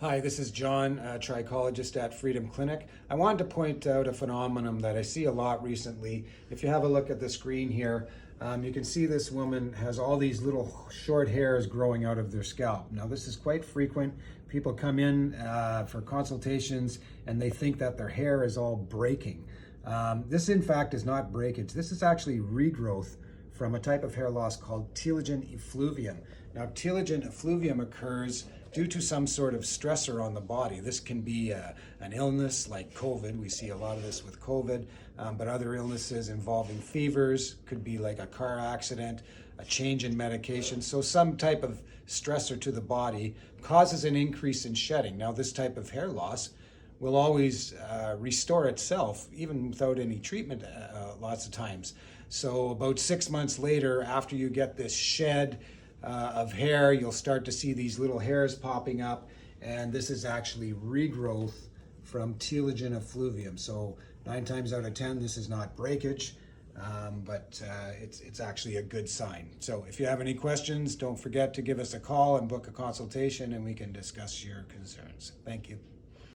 Hi, this is John, Trichologist at Freedom Clinic. I wanted to point out a phenomenon that I see a lot recently. If you have a look at the screen here, you can see this woman has all these little short hairs growing out of their scalp. Now, this is quite frequent. People come in for consultations and they think that their hair is all breaking. This, in fact, is not breakage. This is actually regrowth from a type of hair loss called Telogen Effluvium. Now, Telogen Effluvium occurs due to some sort of stressor on the body. This can be an illness like COVID. We see a lot of this with COVID, but other illnesses involving fevers, could be like a car accident, a change in medication. So some type of stressor to the body causes an increase in shedding. Now, this type of hair loss will always restore itself, even without any treatment lots of times. So about 6 months later, after you get this shed of hair, you'll start to see these little hairs popping up, and this is actually regrowth from Telogen Effluvium. So 9 times out of 10, this is not breakage, but it's actually a good sign. So if you have any questions, don't forget to give us a call and book a consultation, and we can discuss your concerns. Thank you.